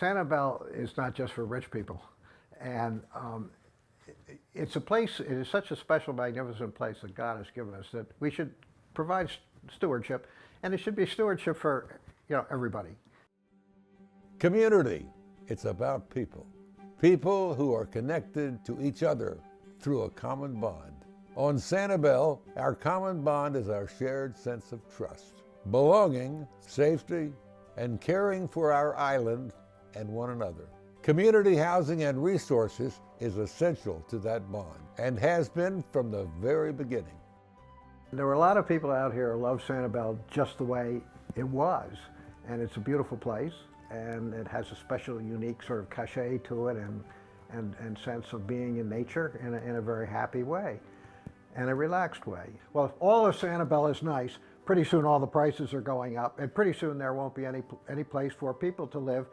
Sanibel is not just for rich people, and it's a place. It is such a special, magnificent place that God has given us that we should provide stewardship, and it should be stewardship for everybody. Community. It's about people. People who are connected to each other through a common bond. On Sanibel, our common bond is our shared sense of trust, belonging, safety, and caring for our island and one another. Community housing and resources is essential to that bond and has been from the very beginning. There were a lot of people out here who love Sanibel just the way it was, and it's a beautiful place, and it has a special, unique sort of cachet to it and sense of being in nature in a very happy way and a relaxed way. Well, if all of Sanibel is nice, pretty soon all the prices are going up, and pretty soon there won't be any place for people to live,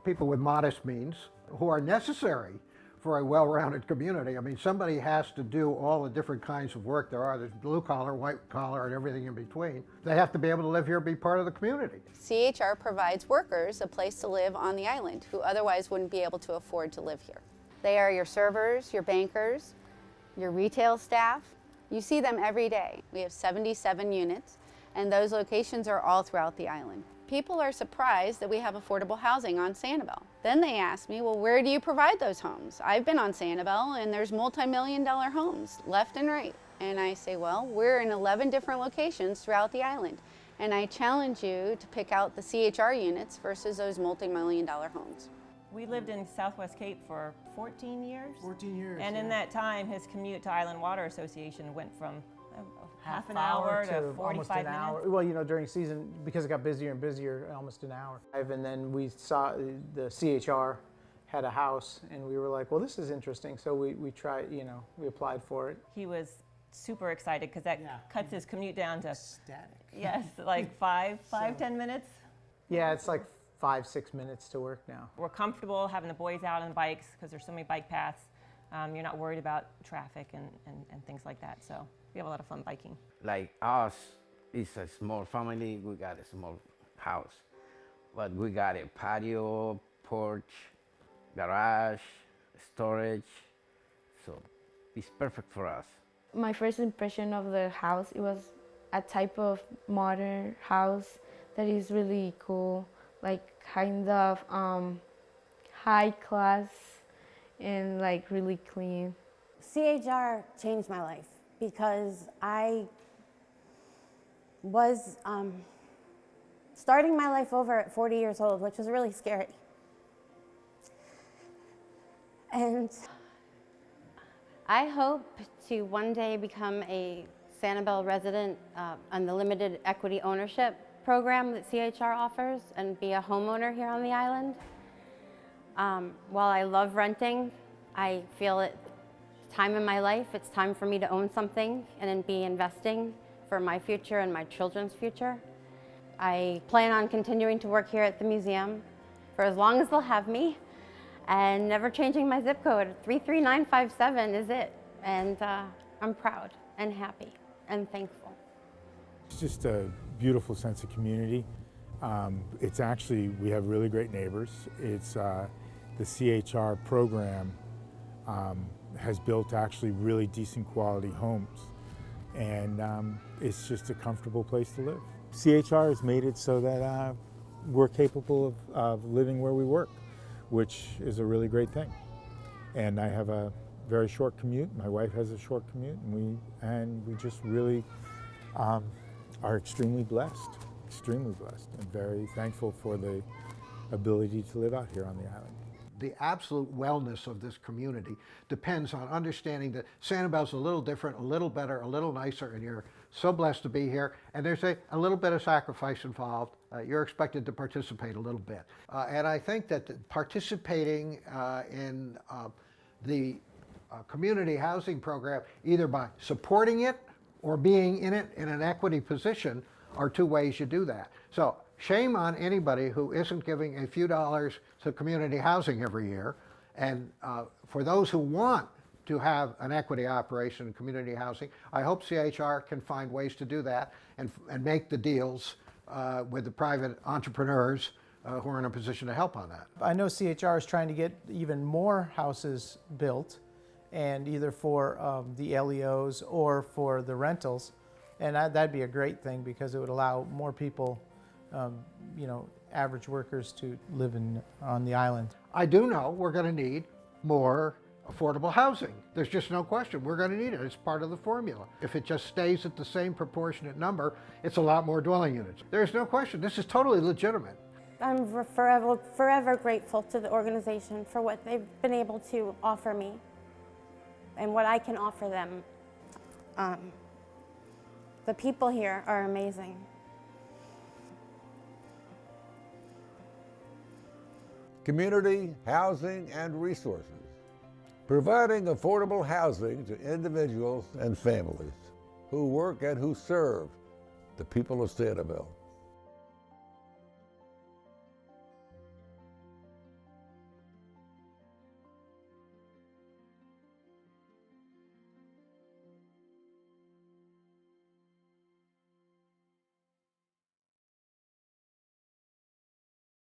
people with modest means, who are necessary for a well-rounded community. I mean, somebody has to do all the different kinds of work there are. There's blue collar, white collar, and everything in between. They have to be able to live here, be part of the community. CHR provides workers a place to live on the island who otherwise wouldn't be able to afford to live here. They are your servers, your bankers, your retail staff. You see them every day. We have 77 units, and those locations are all throughout the island. People are surprised that we have affordable housing on Sanibel. Then they ask me, well, where do you provide those homes? I've been on Sanibel and there's multi-million-dollar homes left and right. And I say, well, we're in 11 different locations throughout the island. And I challenge you to pick out the CHR units versus those multi-million-dollar homes. We lived in Southwest Cape for 14 years. 14 years. And in yeah. that time, his commute to Island Water Association went from half an hour to 45 almost an hour. minutes. Well, during season, because it got busier and busier, almost an hour. And then we saw the CHR had a house, and we were like, well, this is interesting. So we tried, we applied for it. He was super excited because that cuts his commute down to Static. yes, like 10 minutes. Yeah, it's like 5-6 minutes to work now. We're comfortable having the boys out on bikes because there's so many bike paths. You're not worried about traffic and things like that. So we have a lot of fun biking. Like us, it's a small family, we got a small house. But we got a patio, porch, garage, storage, so it's perfect for us. My first impression of the house, it was a type of modern house that is really cool, like kind of high class and like really clean. CHR changed my life because I was starting my life over at 40 years old, which was really scary. And I hope to one day become a Sanibel resident on the limited equity ownership program that CHR offers and be a homeowner here on the island. While I love renting, I feel it's time in my life, it's time for me to own something and then be investing for my future and my children's future. I plan on continuing to work here at the museum for as long as they'll have me, and never changing my zip code. 33957 is it, and I'm proud and happy and thankful. It's just a beautiful sense of community. It's actually, we have really great neighbors. It's the CHR program has built actually really decent quality homes, and it's just a comfortable place to live. CHR has made it so that we're capable of living where we work, which is a really great thing. And I have a very short commute. My wife has a short commute, and we just really are extremely blessed, and very thankful for the ability to live out here on the island. The absolute wellness of this community depends on understanding that Sanibel's a little different, a little better, a little nicer, and you're so blessed to be here. And there's a little bit of sacrifice involved. You're expected to participate a little bit. And I think that participating in the community housing program, either by supporting it or being in it in an equity position, are two ways you do that. So shame on anybody who isn't giving a few dollars to community housing every year. And for those who want to have an equity operation in community housing, I hope CHR can find ways to do that and make the deals with the private entrepreneurs who are in a position to help on that. I know CHR is trying to get even more houses built, and either for the LEOs or for the rentals, and that'd be a great thing because it would allow more people, you know, average workers to live on the island. I do know we're going to need more affordable housing. There's just no question. We're going to need it. It's part of the formula. If it just stays at the same proportionate number, it's a lot more dwelling units. There's no question. This is totally legitimate. I'm forever grateful to the organization for what they've been able to offer me and what I can offer them. The people here are amazing. Community, housing, and resources. Providing affordable housing to individuals and families who work and who serve the people of Sanibel.